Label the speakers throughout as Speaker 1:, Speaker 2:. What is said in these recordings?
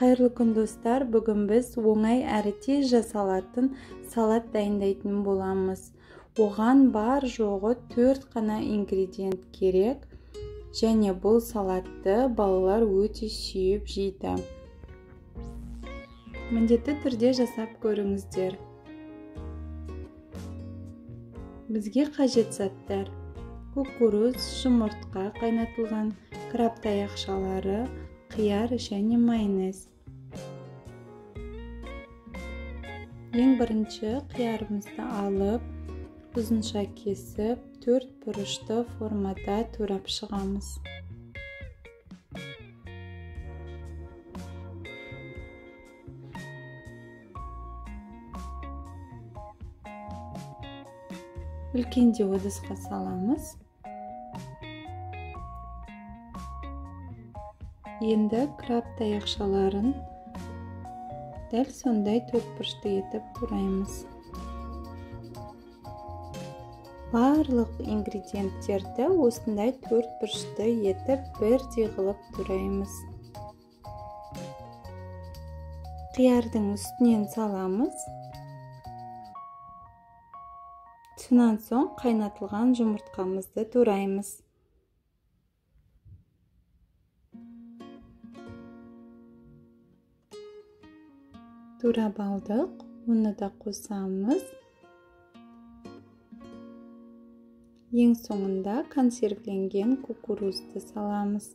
Speaker 1: Қайырлы күн достар, бүгін біз оңай әрі тез жасалатын салат дайындайтын боламыз. Оған бар жоғы 4 қана ингредиент керек және бұл салатты балалар өте сүйіп жейді. Міндетті түрде жасап көріңіздер. Бізге қажет заттар: кукуруз, жұмыртқа, қайнатылған краб таяқшалары, қияр және майонез. Ең бірінші қиярымызды алып, ұзынша кесіп, 4 бұрышты формада турап шығамыз. Үлкенде ыдысқа саламыз. Енді краб таяқшаларын дәл сондай 4 бұрышты етіп тураймыз. Барлық ингредиенттерді осындай 4 бұрышты етіп бірдей қылып тураймыз. Қиярдың үстінен саламыз. Сонан соң қайнатылған жұмыртқамызды тураймыз. Турап алдық, оны да қосамыз. Ең соңында консервленген кукурузды саламыз.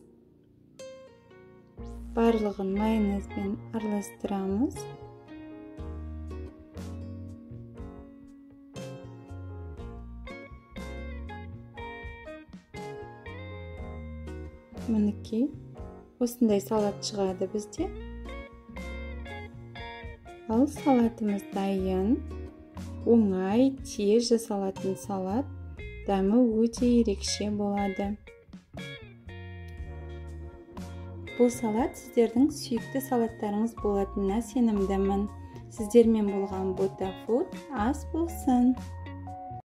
Speaker 1: Барлығын майонезбен араластырамыз. Мінекей, осындай салат шығады бізде. Ал салатымыз дайын. Оңай, тез жасалатын салат. Дәмі өте ерекше болады. Бұл салат сіздердің сүйікті салаттарыңыз болатынына сенімдімін. Сіздермен болған Ботафуд ас болсын.